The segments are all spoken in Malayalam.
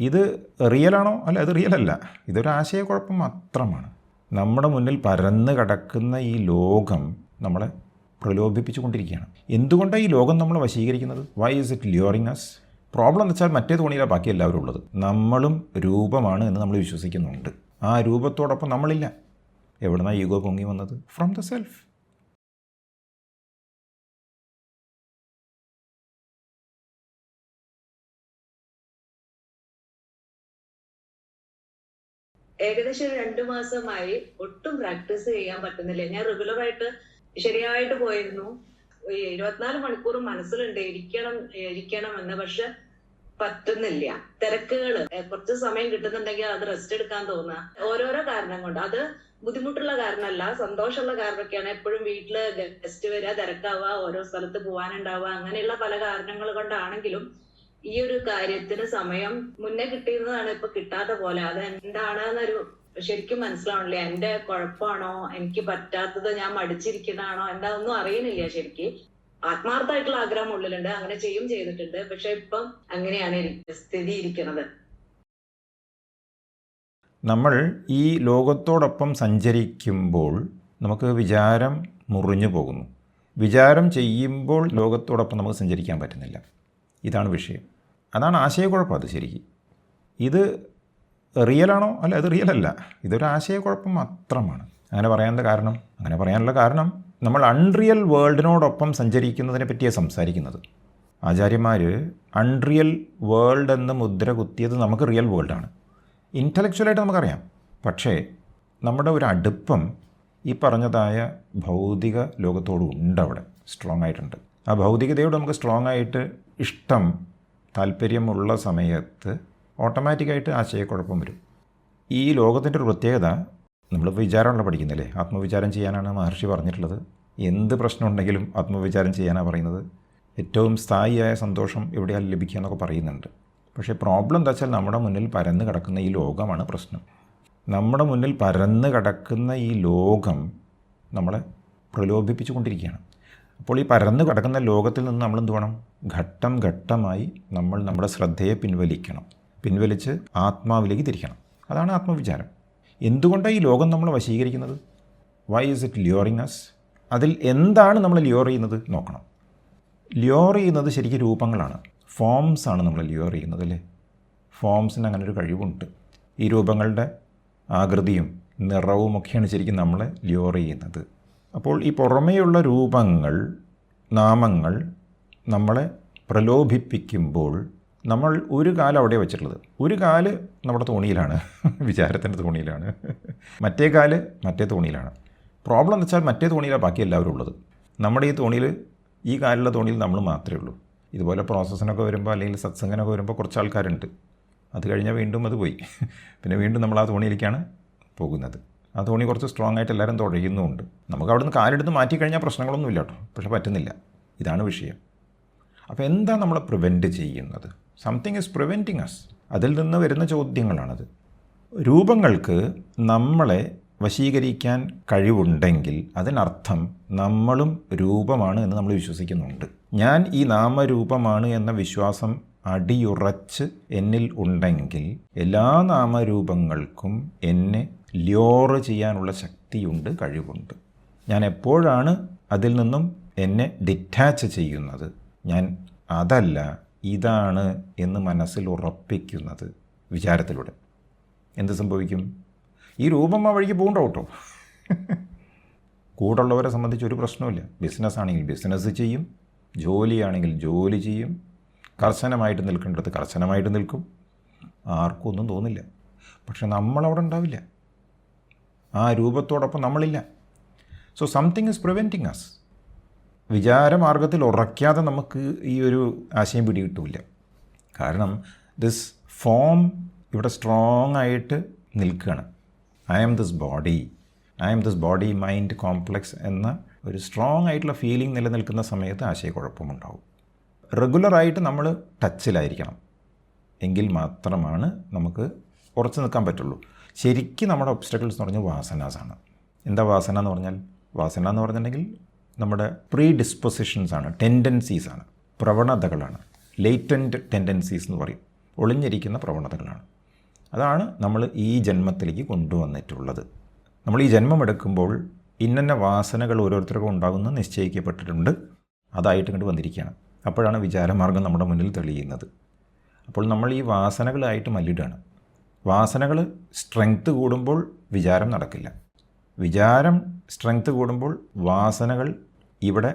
ഇത് റിയലാണോ? അല്ല, അത് റിയലല്ല. ഇതൊരു ആശയക്കുഴപ്പം മാത്രമാണ്. നമ്മുടെ മുന്നിൽ പരന്ന് കിടക്കുന്ന ഈ ലോകം നമ്മളെ പ്രലോഭിപ്പിച്ചു കൊണ്ടിരിക്കുകയാണ്. എന്തുകൊണ്ടാണ് ഈ ലോകം നമ്മളെ വശീകരിക്കുന്നത്? Why is it luring us? Problem എന്ന് വെച്ചാൽ മറ്റേ തോണിയിലാണ് ബാക്കി എല്ലാവരും ഉള്ളത്. നമ്മളും രൂപമാണ് എന്ന് നമ്മൾ വിശ്വസിക്കുന്നുണ്ട്. ആ രൂപത്തോടൊപ്പം നമ്മളില്ല. എവിടുന്നാണ് ഈഗോ പൊങ്ങി വന്നത്? From the self. ഏകദേശം 2 മാസമായി ഒട്ടും പ്രാക്ടീസ് ചെയ്യാൻ പറ്റുന്നില്ല. ഞാൻ റെഗുലറായിട്ട് ശരിയായിട്ട് പോയിരുന്നു. 24 മണിക്കൂറും മനസ്സിലുണ്ട് ഇരിക്കണം എന്ന്. പക്ഷെ പറ്റുന്നില്ല. തിരക്കുകള് കുറച്ച് സമയം കിട്ടുന്നുണ്ടെങ്കിൽ അത് റെസ്റ്റ് എടുക്കാൻ തോന്നുക. ഓരോരോ കാരണം കൊണ്ട്. അത് ബുദ്ധിമുട്ടുള്ള കാരണമല്ല, സന്തോഷമുള്ള കാരണമൊക്കെയാണ്. എപ്പോഴും വീട്ടില് ഗസ്റ്റ് വരിക, തിരക്കാവുക, ഓരോ സ്ഥലത്ത് പോകാനുണ്ടാവുക, അങ്ങനെയുള്ള പല കാരണങ്ങൾ കൊണ്ടാണെങ്കിലും ഈ ഒരു കാര്യത്തിന് സമയം മുന്നേ കിട്ടിയിരുന്നതാണ് ഇപ്പൊ കിട്ടാത്ത പോലെ. അത് എന്താണെന്നൊരു ശരിക്കും മനസ്സിലാവണില്ല. എന്റെ കുഴപ്പമാണോ, എനിക്ക് പറ്റാത്തത്, ഞാൻ മടിച്ചിരിക്കുന്നതാണോ, എന്താ ഒന്നും അറിയുന്നില്ല. ശരിക്കും ആത്മാർത്ഥമായിട്ടുള്ള ആഗ്രഹം ഉള്ളിലുണ്ട്, അങ്ങനെ ചെയ്തിട്ടുണ്ട്. പക്ഷെ ഇപ്പം അങ്ങനെയാണ് സ്ഥിതി ഇരിക്കുന്നത്. നമ്മൾ ഈ ലോകത്തോടൊപ്പം സഞ്ചരിക്കുമ്പോൾ നമുക്ക് വിചാരം മുറിഞ്ഞു പോകുന്നു. വിചാരം ചെയ്യുമ്പോൾ ലോകത്തോടൊപ്പം നമുക്ക് സഞ്ചരിക്കാൻ പറ്റുന്നില്ല. ഇതാണ് വിഷയം. അതാണ് ആശയക്കുഴപ്പം. അത് ശരിക്കും ഇത് റിയലാണോ? അല്ല, അത് റിയലല്ല. ഇതൊരു ആശയക്കുഴപ്പം മാത്രമാണ്. അങ്ങനെ പറയാനുള്ള കാരണം നമ്മൾ അൺറിയൽ വേൾഡിനോടൊപ്പം സഞ്ചരിക്കുന്നതിനെ പറ്റിയാണ് സംസാരിക്കുന്നത്. ആചാര്യന്മാർ അൺറിയൽ വേൾഡ് എന്ന് മുദ്ര കുത്തിയത് നമുക്ക് റിയൽ വേൾഡാണ്. ഇൻ്റലക്ച്വലായിട്ട് നമുക്കറിയാം. പക്ഷേ നമ്മുടെ ഒരു അടുപ്പം ഈ പറഞ്ഞതായ ഭൗതിക ലോകത്തോട് ഉണ്ടവിടെ, സ്ട്രോങ് ആയിട്ടുണ്ട്. ആ ഭൗതികതയോട് നമുക്ക് സ്ട്രോങ് ആയിട്ട് ഇഷ്ടം, താല്പര്യമുള്ള സമയത്ത് ഓട്ടോമാറ്റിക്കായിട്ട് ആശയക്കുഴപ്പം വരും. ഈ ലോകത്തിൻ്റെ ഒരു പ്രത്യേകത, നമ്മളിപ്പോൾ വിചാരമുള്ള പഠിക്കുന്നില്ലേ, ആത്മവിചാരം ചെയ്യാനാണ് മഹർഷി പറഞ്ഞിട്ടുള്ളത്. എന്ത് പ്രശ്നം ഉണ്ടെങ്കിലും ആത്മവിചാരം ചെയ്യാനാണ് പറയുന്നത്. ഏറ്റവും സ്ഥായിയായ സന്തോഷം എവിടെയാണ് ലഭിക്കുക എന്നൊക്കെ പറയുന്നുണ്ട്. പക്ഷേ പ്രോബ്ലം എന്താ വെച്ചാൽ നമ്മുടെ മുന്നിൽ പരന്ന് കിടക്കുന്ന ഈ ലോകമാണ് പ്രശ്നം. നമ്മുടെ മുന്നിൽ പരന്ന് കിടക്കുന്ന ഈ ലോകം നമ്മളെ പ്രലോഭിപ്പിച്ചു കൊണ്ടിരിക്കുകയാണ്. അപ്പോൾ ഈ പരന്ന് കിടക്കുന്ന ലോകത്തിൽ നിന്ന് നമ്മൾ എന്ത് വേണം? ഘട്ടം ഘട്ടമായി നമ്മൾ നമ്മുടെ ശ്രദ്ധയെ പിൻവലിച്ച് ആത്മാവിലേക്ക് തിരിക്കണം. അതാണ് ആത്മവിചാരം. എന്തുകൊണ്ടാണ് ഈ ലോകം നമ്മളെ വശീകരിക്കുന്നത്? Why is it luring us? അതിൽ എന്താണ് നമ്മൾ ലിയോർ ചെയ്യുന്നത് നോക്കണം. ലിയോർ ചെയ്യുന്നത് ശരിക്കും രൂപങ്ങളാണ്, ഫോംസാണ് നമ്മൾ ലിയോർ ചെയ്യുന്നത്, അല്ലേ? ഫോംസിന് അങ്ങനെ ഒരു കഴിവുണ്ട്. ഈ രൂപങ്ങളുടെ ആകൃതിയും നിറവുമൊക്കെയാണ് ശരിക്കും നമ്മളെ ലിയോർ ചെയ്യുന്നത്. അപ്പോൾ ഈ പുറമേയുള്ള രൂപങ്ങൾ, നാമങ്ങൾ നമ്മളെ പ്രലോഭിപ്പിക്കുമ്പോൾ നമ്മൾ ഒരു കാല് അവിടെ വെച്ചിട്ടുള്ളത്. ഒരു കാല് നമ്മുടെ തോണിയിലാണ്, വിചാരത്തിൻ്റെ തോണിയിലാണ്. മറ്റേ കാല് മറ്റേ തോണിയിലാണ്. പ്രോബ്ലം എന്ന് വെച്ചാൽ മറ്റേ തോണിയിലാണ് ബാക്കി എല്ലാവരും ഉള്ളത്. നമ്മുടെ ഈ തോണിയിൽ, ഈ കാലുള്ള തോണിയിൽ നമ്മൾ മാത്രമേ ഉള്ളൂ. ഇതുപോലെ പ്രോസസ്സിനൊക്കെ വരുമ്പോൾ, അല്ലെങ്കിൽ സത്സംഗനൊക്കെ വരുമ്പോൾ കുറച്ച് ആൾക്കാരുണ്ട്. അത് കഴിഞ്ഞാൽ വീണ്ടും അത് പോയി. പിന്നെ വീണ്ടും നമ്മൾ ആ തോണിയിലേക്കാണ് പോകുന്നത്. ആ തോണി കുറച്ച് സ്ട്രോങ് ആയിട്ട് എല്ലാവരും തുഴയുന്നുമുണ്ട്. നമുക്ക് അവിടെ നിന്ന് കാലെടുത്ത് മാറ്റിക്കഴിഞ്ഞാൽ പ്രശ്നങ്ങളൊന്നുമില്ല കേട്ടോ. പക്ഷെ പറ്റുന്നില്ല. ഇതാണ് വിഷയം. അപ്പോൾ എന്താ നമ്മളെ പ്രിവെൻറ്റ് ചെയ്യുന്നത്? Something is preventing us. അതിൽ നിന്ന് വരുന്ന ചോദ്യങ്ങളാണത്. രൂപങ്ങൾക്ക് നമ്മളെ വശീകരിക്കാൻ കഴിവുണ്ടെങ്കിൽ അതിനർത്ഥം നമ്മളും രൂപമാണ് എന്ന് നമ്മൾ വിശ്വസിക്കുന്നുണ്ട്. ഞാൻ ഈ നാമരൂപമാണ് എന്ന വിശ്വാസം അടിയുറച്ച് എന്നിൽ ഉണ്ടെങ്കിൽ എല്ലാ നാമരൂപങ്ങൾക്കും എന്നെ ലിയോറ് ചെയ്യാനുള്ള ശക്തിയുണ്ട്, കഴിവുണ്ട്. ഞാൻ എപ്പോഴാണ് അതിൽ നിന്നും എന്നെ ഡിറ്റാച്ച് ചെയ്യുന്നത്, ഞാൻ അതല്ല ഇതാണ് എന്ന് മനസ്സിൽ ഉറപ്പിക്കുന്നത് വിചാരത്തിലൂടെ, എന്ത് സംഭവിക്കും? ഈ രൂപം ആ വഴിക്ക് പോകണ്ടോ കേട്ടോ. കൂടുള്ളവരെ സംബന്ധിച്ച് ഒരു പ്രശ്നമില്ല. ബിസിനസ് ആണെങ്കിൽ ബിസിനസ് ചെയ്യും, ജോലിയാണെങ്കിൽ ജോലി ചെയ്യും, കർശനമായിട്ട് നിൽക്കേണ്ടത് കർശനമായിട്ട് നിൽക്കും. ആർക്കും ഒന്നും തോന്നില്ല. പക്ഷെ നമ്മളവിടെ ഉണ്ടാവില്ല. ആ രൂപത്തോടൊപ്പം നമ്മളില്ല. So something is preventing us. വിചാരമാർഗത്തിൽ ഉറയ്ക്കാതെ നമുക്ക് ഈ ഒരു ആശയം പിടികിട്ടില്ല. കാരണം ദിസ് ഫോം ഇവിടെ സ്ട്രോങ് ആയിട്ട് നിൽക്കുകയാണ്. I am this body mind complex എന്ന ഒരു സ്ട്രോങ് ആയിട്ടുള്ള ഫീലിംഗ് നിലനിൽക്കുന്ന സമയത്ത് ആശയക്കുഴപ്പമുണ്ടാവും. റെഗുലറായിട്ട് നമ്മൾ ടച്ചിലായിരിക്കണം. എങ്കിൽ മാത്രമാണ് നമുക്ക് ഉറച്ചു നിൽക്കാൻ പറ്റുള്ളൂ. ശരിക്കും നമ്മുടെ ഒബ്സ്റ്റക്കിൾസ് എന്ന് പറഞ്ഞാൽ വാസനാസാണ്. എന്താ വാസന എന്ന് പറഞ്ഞിട്ടുണ്ടെങ്കിൽ നമ്മുടെ പ്രീ ഡിസ്പൊസിഷൻസാണ്, ടെൻഡൻസീസാണ്, പ്രവണതകളാണ്. ലേറ്റൻറ്റ് ടെൻഡൻസീസ് എന്ന് പറയും. ഒളിഞ്ഞിരിക്കുന്ന പ്രവണതകളാണ്. അതാണ് നമ്മൾ ഈ ജന്മത്തിലേക്ക് കൊണ്ടുവന്നിട്ടുള്ളത്. നമ്മൾ ഈ ജന്മമെടുക്കുമ്പോൾ ഇന്നന്ന വാസനകൾ ഓരോരുത്തർക്കും ഉണ്ടാകുമെന്ന് നിശ്ചയിക്കപ്പെട്ടിട്ടുണ്ട്. അതായിട്ട് ഇങ്ങോട്ട് വന്നിരിക്കുകയാണ്. അപ്പോഴാണ് വിചാരമാർഗം നമ്മുടെ മുന്നിൽ തെളിയുന്നത്. അപ്പോൾ നമ്മൾ ഈ വാസനകളായിട്ട് മല്ലിടുകയാണ്. വാസനകൾ സ്ട്രെങ്ത് കൂടുമ്പോൾ വിചാരം നടക്കില്ല. വിചാരം സ്ട്രെങ്ത് കൂടുമ്പോൾ വാസനകൾ ഇവിടെ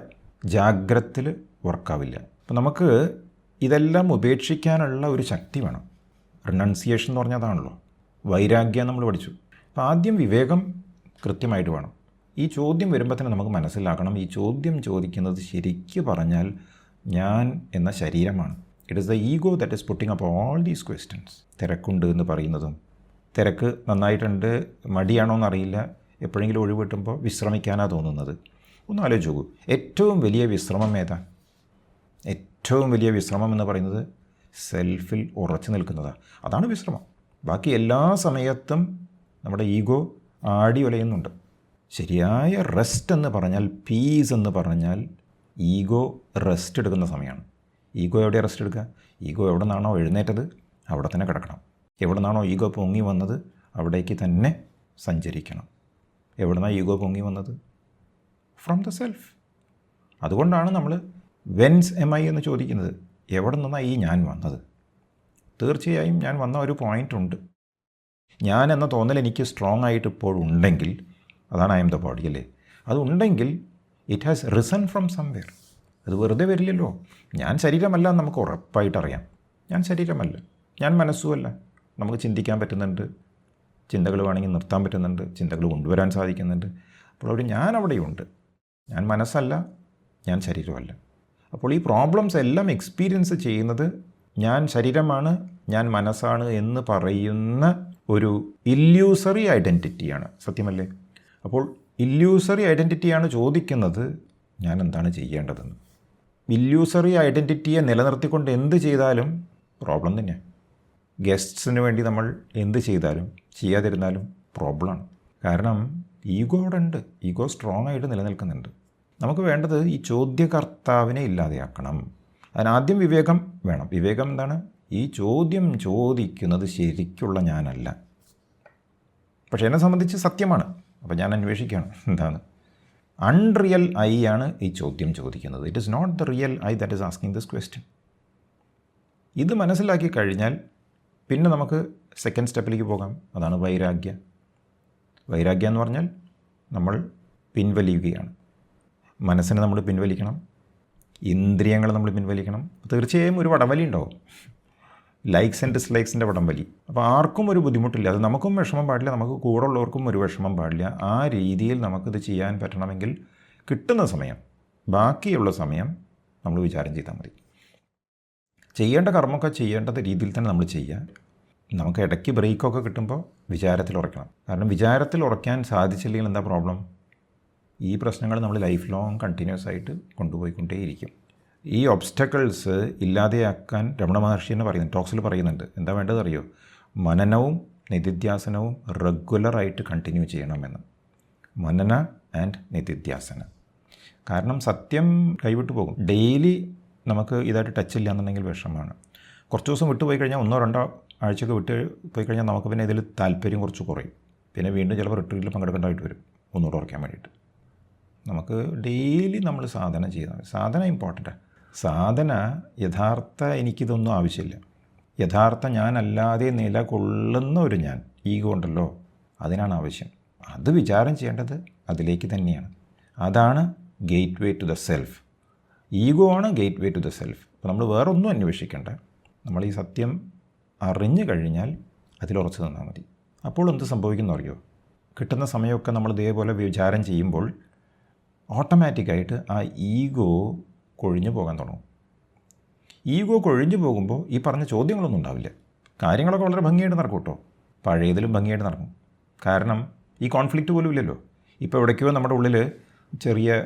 ജാഗ്രത്തിൽ വർക്കാവില്ല. അപ്പോൾ നമുക്ക് ഇതെല്ലാം ഉപേക്ഷിക്കാനുള്ള ഒരു ശക്തി വേണം. റിനൗൺസിയേഷൻ എന്ന് പറഞ്ഞാൽ അതാണല്ലോ. വൈരാഗ്യം നമ്മൾ പഠിച്ചു. അപ്പോൾ ആദ്യം വിവേകം കൃത്യമായിട്ട് വേണം. ഈ ചോദ്യം വരുമ്പോൾ തന്നെ നമുക്ക് മനസ്സിലാക്കണം, ഈ ചോദ്യം ചോദിക്കുന്നത് ശരിക്ക് പറഞ്ഞാൽ ഞാൻ എന്ന ശരീരമാണ്. It is the ego that is putting up all these questions. തിരക്കുണ്ട് എന്ന് പറയുന്നതും, തിരക്ക് നന്നായിട്ടുണ്ട്, മടിയാണോ എന്നറിയില്ല, എപ്പോഴെങ്കിലും ഒഴിവ് കിട്ടുമ്പോൾ വിശ്രമിക്കാനാണ് തോന്നുന്നത്. ഒന്ന് ആലോചിച്ച് നോക്കൂ, ഏറ്റവും വലിയ വിശ്രമം ഏതാ? ഏറ്റവും വലിയ വിശ്രമം എന്ന് പറയുന്നത് സെൽഫിൽ ഉറച്ചു നിൽക്കുന്നതാണ്. അതാണ് വിശ്രമം. ബാക്കി എല്ലാ സമയത്തും നമ്മുടെ ഈഗോ ആടി ഉലയുന്നുണ്ട്. ശരിയായ റെസ്റ്റ് എന്ന് പറഞ്ഞാൽ, പീസ് എന്ന് പറഞ്ഞാൽ ഈഗോ റെസ്റ്റ് എടുക്കുന്ന സമയമാണ്. ഈഗോ എവിടെയാണ് റെസ്റ്റ് എടുക്കുക? ഈഗോ എവിടെ നിന്നാണോ എഴുന്നേറ്റത് അവിടെ തന്നെ കിടക്കണം. എവിടെ നിന്നാണോ ഈഗോ പൊങ്ങി വന്നത് അവിടേക്ക് തന്നെ സഞ്ചരിക്കണം. എവിടെ നിന്നാണ് ഈഗോ പൊങ്ങി വന്നത്? From the self. അതുകൊണ്ടാണ് നമ്മൾ വെൻസ് എം ഐ എന്ന് ചോദിക്കുന്നത്. എവിടെ നിന്നാണ് ഈ ഞാൻ വന്നത്? തീർച്ചയായും ഞാൻ വന്ന ഒരു പോയിൻ്റ് ഉണ്ട്. ഞാൻ എന്ന തോന്നൽ എനിക്ക് സ്ട്രോങ് ആയിട്ട് ഇപ്പോഴുണ്ടെങ്കിൽ അതാണ് ഐ എം ദ ബോഡി അല്ലേ. അതുണ്ടെങ്കിൽ it has reason from somewhere. അത് വെറുതെ വരില്ലല്ലോ. ഞാൻ ശരീരമല്ല എന്ന് നമുക്ക് ഉറപ്പായിട്ടറിയാം. ഞാൻ ശരീരമല്ല, ഞാൻ മനസ്സുമല്ല. നമുക്ക് ചിന്തിക്കാൻ പറ്റുന്നുണ്ട്, ചിന്തകൾ വേണമെങ്കിൽ നിർത്താൻ പറ്റുന്നുണ്ട്, ചിന്തകൾ കൊണ്ടുവരാൻ സാധിക്കുന്നുണ്ട്. അപ്പോൾ ഒരു ഞാൻ അവിടെയുണ്ട്. ഞാൻ മനസ്സല്ല, ഞാൻ ശരീരമല്ല. അപ്പോൾ ഈ പ്രോബ്ലംസ് എല്ലാം എക്സ്പീരിയൻസ് ചെയ്യുന്നത് ഞാൻ ശരീരമാണ്, ഞാൻ മനസ്സാണ് എന്ന് പറയുന്ന ഒരു ഇല്യൂസറി ഐഡൻറ്റിറ്റിയാണ്. സത്യമല്ലേ? അപ്പോൾ ഇല്യൂസറി ഐഡൻറ്റിറ്റിയാണ് ചോദിക്കുന്നത് ഞാൻ എന്താണ് ചെയ്യേണ്ടതെന്ന്. ഇല്യൂസറി ഐഡൻറ്റിറ്റിയെ നിലനിർത്തിക്കൊണ്ട് എന്ത് ചെയ്താലും പ്രോബ്ലം തന്നെയാണ്. ഗസ്റ്റ്സിന് വേണ്ടി നമ്മൾ എന്ത് ചെയ്താലും ചെയ്യാതിരുന്നാലും പ്രോബ്ലമാണ്. കാരണം ഈഗോ അവിടെ ഉണ്ട്. ഈഗോ സ്ട്രോങ് ആയിട്ട് നിലനിൽക്കുന്നുണ്ട്. നമുക്ക് വേണ്ടത് ഈ ചോദ്യകർത്താവിനെ ഇല്ലാതെയാക്കണം. അതിനാദ്യം വിവേകം വേണം. വിവേകം എന്താണ്? ഈ ചോദ്യം ചോദിക്കുന്നത് ശരിക്കുള്ള ഞാനല്ല, പക്ഷേ എന്നെ സംബന്ധിച്ച് സത്യമാണ്. അപ്പോൾ ഞാൻ അന്വേഷിക്കുകയാണ് എന്താണ്. അൺറിയൽ ഐ ആണ് ഈ ചോദ്യം ചോദിക്കുന്നത്. It is not the real I that is asking this question. ഇത് മനസ്സിലാക്കി കഴിഞ്ഞാൽ പിന്നെ നമുക്ക് സെക്കൻഡ് സ്റ്റെപ്പിലേക്ക് പോകാം. അതാണ് വൈരാഗ്യം. വൈരാഗ്യം എന്ന് പറഞ്ഞാൽ നമ്മൾ പിൻവലിയുകയാണ്. മനസ്സിനെ നമ്മൾ പിൻവലിക്കണം, ഇന്ദ്രിയങ്ങൾ നമ്മൾ പിൻവലിക്കണം. തീർച്ചയായും ഒരു വടംവലി ഉണ്ടാവും, ലൈക്സ് ആൻഡ് ഡിസ്ലൈക്സിൻ്റെ വടംവലി. അപ്പോൾ ആർക്കും ഒരു ബുദ്ധിമുട്ടില്ല. അത് നമുക്കും വിഷമം പാടില്ല, നമുക്ക് കൂടെ ഉള്ളവർക്കും ഒരു വിഷമം പാടില്ല. ആ രീതിയിൽ നമുക്കിത് ചെയ്യാൻ പറ്റണമെങ്കിൽ കിട്ടുന്ന സമയം, ബാക്കിയുള്ള സമയം നമ്മൾ വിചാരം ചെയ്താൽ മതി. ചെയ്യേണ്ട കർമ്മമൊക്കെ ചെയ്യേണ്ടത് രീതിയിൽ തന്നെ നമ്മൾ ചെയ്യുക. നമുക്ക് ഇടയ്ക്ക് ബ്രേക്കൊക്കെ കിട്ടുമ്പോൾ വിചാരത്തിൽ ഉറക്കണം. കാരണം വിചാരത്തിൽ ഉറക്കാൻ സാധിച്ചില്ലെങ്കിൽ എന്താ പ്രോബ്ലം? ഈ പ്രശ്നങ്ങൾ നമ്മൾ ലൈഫ് ലോങ് കണ്ടിന്യൂസ് ആയിട്ട് കൊണ്ടുപോയിക്കൊണ്ടേയിരിക്കും. ഈ ഒബ്സ്റ്റക്കിൾസ് ഇല്ലാതെയാക്കാൻ രമണ മഹർഷി എന്ന് പറയുന്നത് ടോക്സിൽ പറയുന്നുണ്ട്. എന്താ വേണ്ടത് അറിയോ? മനനവും നിധിധ്യാസനവും റെഗുലറായിട്ട് കണ്ടിന്യൂ ചെയ്യണമെന്ന്. മനന ആൻഡ് നിധിധ്യാസന. കാരണം സത്യം കൈവിട്ടു പോകും. ഡെയിലി നമുക്ക് ഇതായിട്ട് ടച്ച് ഇല്ല എന്നുണ്ടെങ്കിൽ വിഷമമാണ്. കുറച്ച് ദിവസം വിട്ടുപോയി കഴിഞ്ഞാൽ 1-2 ആഴ്ചയൊക്കെ വിട്ട് പോയി കഴിഞ്ഞാൽ നമുക്ക് പിന്നെ ഇതിൽ താല്പര്യം കുറച്ച് കുറയും. പിന്നെ വീണ്ടും ചിലപ്പോൾ റിട്രീറ്റിൽ പങ്കെടുക്കേണ്ടതായിട്ട് വരും ഒന്നുകൂടെ ഉറക്കാൻ വേണ്ടിയിട്ട്. നമുക്ക് ഡെയിലി നമ്മൾ സാധന ചെയ്താൽ സാധന ഇമ്പോർട്ടൻ്റാണ്. സാധന യഥാർത്ഥ എനിക്കിതൊന്നും ആവശ്യമില്ല. യഥാർത്ഥ ഞാനല്ലാതെ നിലകൊള്ളുന്ന ഒരു ഞാൻ ഈഗോ ഉണ്ടല്ലോ, അതിനാണ് ആവശ്യം. അത് വിചാരം ചെയ്യേണ്ടത് അതിലേക്ക് തന്നെയാണ്. അതാണ് gateway to the self. Ego ആണ് gateway to the self. അപ്പോൾ നമ്മൾ വേറെ ഒന്നും അന്വേഷിക്കേണ്ട. നമ്മൾ ഈ സത്യം അറിഞ്ഞു കഴിഞ്ഞാൽ അതിലുറച്ച് നിന്നാൽ മതി. അപ്പോൾ എന്ത് സംഭവിക്കുന്നു അറിയോ? കിട്ടുന്ന സമയമൊക്കെ നമ്മൾ ഇതേപോലെ വിചാരം ചെയ്യുമ്പോൾ ഓട്ടോമാറ്റിക്കായിട്ട് ആ ഈഗോ കൊഴിഞ്ഞു പോകാൻ തുടങ്ങും. ഈഗോ കൊഴിഞ്ഞു പോകുമ്പോൾ ഈ പറഞ്ഞ ചോദ്യങ്ങളൊന്നും ഉണ്ടാവില്ല. കാര്യങ്ങളൊക്കെ വളരെ ഭംഗിയായിട്ട് നടക്കും കേട്ടോ. പഴയതിലും ഭംഗിയായിട്ട് നടക്കും. കാരണം ഈ കോൺഫ്ലിക്റ്റ് പോലും ഇല്ലല്ലോ. ഇപ്പോൾ എവിടേക്കോ നമ്മുടെ ഉള്ളിൽ ചെറിയ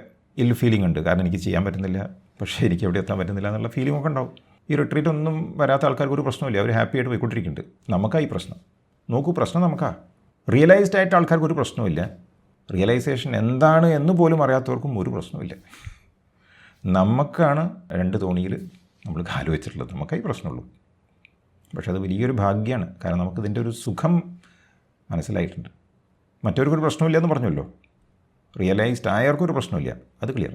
ഇൽ ഫീലിംഗ് ഉണ്ട്. കാരണം എനിക്ക് ചെയ്യാൻ പറ്റുന്നില്ല, പക്ഷേ എനിക്ക് എവിടെ എത്താൻ പറ്റുന്നില്ല എന്നുള്ള ഫീലിംഗ് ഒക്കെ ഉണ്ടാവും. ഈ റിട്രീറ്റ് ഒന്നും വരാത്ത ആൾക്കാർക്ക് ഒരു പ്രശ്നമില്ല. അവർ ഹാപ്പി ആയിട്ട് പോയിക്കൊണ്ടിരിക്കുന്നുണ്ട്. നമുക്കാ ഈ പ്രശ്നം. നോക്കൂ, പ്രശ്നം നമുക്കാ. റിയലൈസ്ഡ് ആയിട്ട് ആൾക്കാർക്ക് ഒരു പ്രശ്നമില്ല. റിയലൈസേഷൻ എന്താണ് എന്ന് പോലും അറിയാത്തവർക്കും ഒരു പ്രശ്നമില്ല. നമുക്കാണ് 2 തോണിയിൽ നമ്മൾ കാല് വെച്ചിട്ടുള്ളത്. നമുക്കായി പ്രശ്നമുള്ളൂ. പക്ഷെ അത് വലിയൊരു ഭാഗ്യമാണ്. കാരണം നമുക്കിതിൻ്റെ ഒരു സുഖം മനസ്സിലായിട്ടുണ്ട്. മറ്റവർക്കൊരു പ്രശ്നമില്ല എന്ന് പറഞ്ഞല്ലോ. റിയലൈസ്ഡ് ആയവർക്കൊരു പ്രശ്നമില്ല, അത് ക്ലിയർ.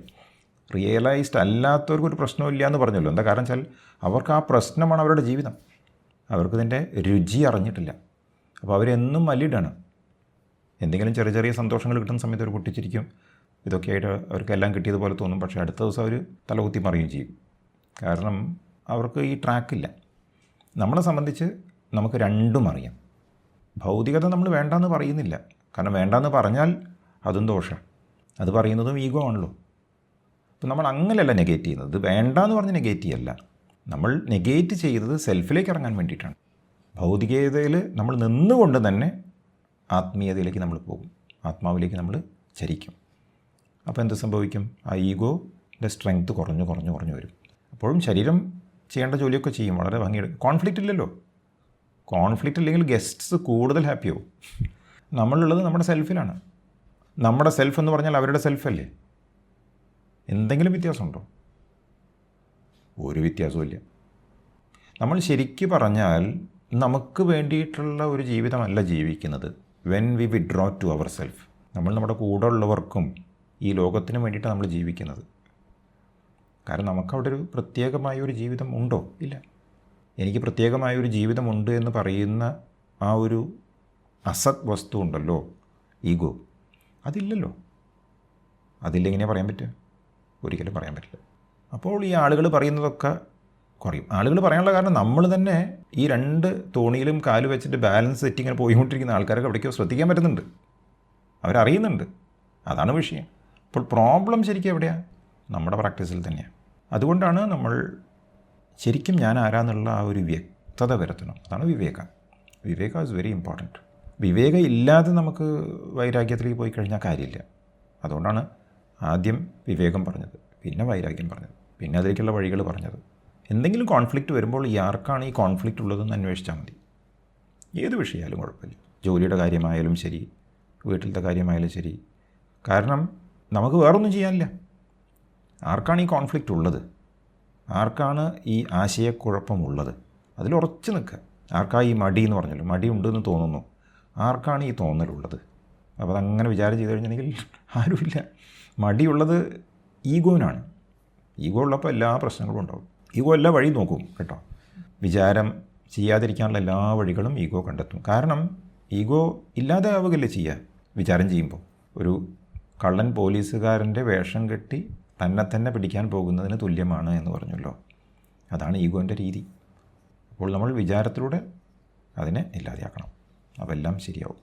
റിയലൈസ്ഡ് അല്ലാത്തവർക്കൊരു പ്രശ്നമില്ല എന്ന് പറഞ്ഞല്ലോ. എന്താ കാരണം വെച്ചാൽ അവർക്ക് ആ പ്രശ്നമാണ് അവരുടെ ജീവിതം. അവർക്കിതിൻ്റെ രുചി അറിഞ്ഞിട്ടില്ല. അപ്പോൾ അവരെന്നും മല്ലിടാണ്. എന്തെങ്കിലും ചെറിയ ചെറിയ സന്തോഷങ്ങൾ കിട്ടുന്ന സമയത്ത് അവർ പൊട്ടിച്ചിരിക്കും. ഇതൊക്കെയായിട്ട് അവർക്കെല്ലാം കിട്ടിയതുപോലെ തോന്നും. പക്ഷേ അടുത്ത ദിവസം അവർ തലകുത്തി മറിയുകയും ചെയ്യും. കാരണം അവർക്ക് ഈ ട്രാക്കില്ല. നമ്മളെ സംബന്ധിച്ച് നമുക്ക് രണ്ടും അറിയാം. ഭൗതികത നമ്മൾ വേണ്ടാന്ന് പറയുന്നില്ല. കാരണം വേണ്ടാന്ന് പറഞ്ഞാൽ അതും ദോഷം. അത് പറയുന്നതും ഈഗോ ആണല്ലോ. അപ്പം നമ്മൾ അങ്ങനെയല്ല നെഗേറ്റ് ചെയ്യുന്നത്. ഇത് വേണ്ടാന്ന് പറഞ്ഞ് നെഗേറ്റ് ചെയ്യല്ല. നമ്മൾ നെഗേറ്റ് ചെയ്തത് സെൽഫിലേക്ക് ഇറങ്ങാൻ വേണ്ടിയിട്ടാണ്. ഭൗതികതയിൽ നമ്മൾ നിന്നുകൊണ്ട് തന്നെ ആത്മീയതയിലേക്ക് നമ്മൾ പോകും, ആത്മാവിലേക്ക് നമ്മൾ ചരിക്കും. അപ്പോൾ എന്ത് സംഭവിക്കും? ആ ഈഗോയുടെ സ്ട്രെങ്ത് കുറഞ്ഞു വരും. അപ്പോഴും ശരീരം ചെയ്യേണ്ട ജോലിയൊക്കെ ചെയ്യും, വളരെ ഭംഗിയെടുക്കും. കോൺഫ്ലിക്റ്റ് ഇല്ലല്ലോ. കോൺഫ്ലിക്റ്റ് ഇല്ലെങ്കിൽ ഗസ്റ്റ്സ് കൂടുതൽ ഹാപ്പിയാവും. നമ്മളുള്ളത് നമ്മുടെ സെൽഫിലാണ്. നമ്മുടെ സെൽഫ് എന്ന് പറഞ്ഞാൽ അവരുടെ സെൽഫല്ലേ. എന്തെങ്കിലും വ്യത്യാസമുണ്ടോ? ഒരു വ്യത്യാസവും. നമ്മൾ ശരിക്ക് പറഞ്ഞാൽ നമുക്ക് വേണ്ടിയിട്ടുള്ള ഒരു ജീവിതമല്ല ജീവിക്കുന്നത്. When we withdraw to our self, നമ്മൾ നമ്മുടെ കൂടെ ഉള്ളവർക്കും ഈ ലോകത്തിനും വേണ്ടിയിട്ടാണ് നമ്മൾ ജീവിക്കുന്നത്. കാരണം നമുക്കവിടെ ഒരു പ്രത്യേകമായൊരു ജീവിതം ഉണ്ടോ? ഇല്ല. എനിക്ക് പ്രത്യേകമായൊരു ജീവിതമുണ്ട് എന്ന് പറയുന്ന ആ ഒരു അസത് വസ്തു ഉണ്ടല്ലോ, ഈഗോ, അതില്ലല്ലോ. അതില്ലെങ്ങനെ പറയാൻ പറ്റുക? ഒരിക്കലും പറയാൻ പറ്റില്ല. അപ്പോൾ ഈ ആളുകൾ പറയുന്നതൊക്കെ കുറയും. ആളുകൾ പറയാനുള്ള കാരണം നമ്മൾ തന്നെ ഈ രണ്ട് തോണിയിലും കാല് വെച്ചിട്ട് ബാലൻസ് തെറ്റി ഇങ്ങനെ പോയിക്കൊണ്ടിരിക്കുന്ന ആൾക്കാരൊക്കെ എവിടേക്കോ ശ്രദ്ധിക്കാൻ പറ്റുന്നുണ്ട്, അവരറിയുന്നുണ്ട്. അതാണ് വിഷയം. അപ്പോൾ പ്രോബ്ലം ശരിക്കും എവിടെയാണ്? നമ്മുടെ പ്രാക്ടീസിൽ തന്നെയാണ്. അതുകൊണ്ടാണ് നമ്മൾ ശരിക്കും ഞാൻ ആരാന്നുള്ള ആ ഒരു വ്യക്തത വരുത്തണം. അതാണ് വിവേക. വിവേക ഈസ് വെരി ഇമ്പോർട്ടൻറ്റ്. വിവേകം ഇല്ലാതെ നമുക്ക് വൈരാഗ്യത്തിലേക്ക് പോയി കഴിഞ്ഞാൽ കാര്യമില്ല. അതുകൊണ്ടാണ് ആദ്യം വിവേകം പറഞ്ഞത്, പിന്നെ വൈരാഗ്യം പറഞ്ഞത്, പിന്നെ അതിലേക്കുള്ള വഴികൾ പറഞ്ഞത്. എന്തെങ്കിലും കോൺഫ്ലിക്റ്റ് വരുമ്പോൾ ഈ ആർക്കാണ് ഈ കോൺഫ്ലിക്റ്റ് ഉള്ളതെന്ന് അന്വേഷിച്ചാൽ മതി. ഏത് വിഷയമായാലും കുഴപ്പമില്ല. ജോലിയുടെ കാര്യമായാലും ശരി, വീട്ടിലത്തെ കാര്യമായാലും ശരി. കാരണം നമുക്ക് വേറൊന്നും ചെയ്യാനില്ല. ആർക്കാണ് ഈ കോൺഫ്ലിക്റ്റ് ഉള്ളത്? ആർക്കാണ് ഈ ആശയക്കുഴപ്പമുള്ളത്? അതിൽ ഉറച്ചു നിൽക്കുക. ആർക്കാ ഈ മടി എന്ന് പറഞ്ഞല്ലോ, മടി ഉണ്ടെന്ന് തോന്നുന്നു, ആർക്കാണ് ഈ തോന്നലുള്ളത്? അപ്പോൾ അതങ്ങനെ വിചാരം ചെയ്ത് കഴിഞ്ഞിട്ടുണ്ടെങ്കിൽ ആരുമില്ല. മടിയുള്ളത് ഈഗോനാണ്. ഈഗോ ഉള്ളപ്പോൾ എല്ലാ പ്രശ്നങ്ങളും ഉണ്ടാവും. ഈഗോ എല്ലാ വഴി നോക്കും കേട്ടോ. വിചാരം ചെയ്യാതിരിക്കാനുള്ള എല്ലാ വഴികളും ഈഗോ കണ്ടെത്തും. കാരണം ഈഗോ ഇല്ലാതെ ആവുകയല്ലേ ചെയ്യുക വിചാരം ചെയ്യുമ്പോൾ. ഒരു കള്ളൻ പോലീസുകാരൻ്റെ വേഷം കെട്ടി തന്നെ പിടിക്കാൻ പോകുന്നതിന് തുല്യമാണ് എന്ന് പറഞ്ഞല്ലോ. അതാണ് ഈഗോൻ്റെ രീതി. അപ്പോൾ നമ്മൾ വിചാരത്തിലൂടെ അതിനെ ഇല്ലാതെയാക്കണം. അപ്പോൾ എല്ലാം ശരിയാവും.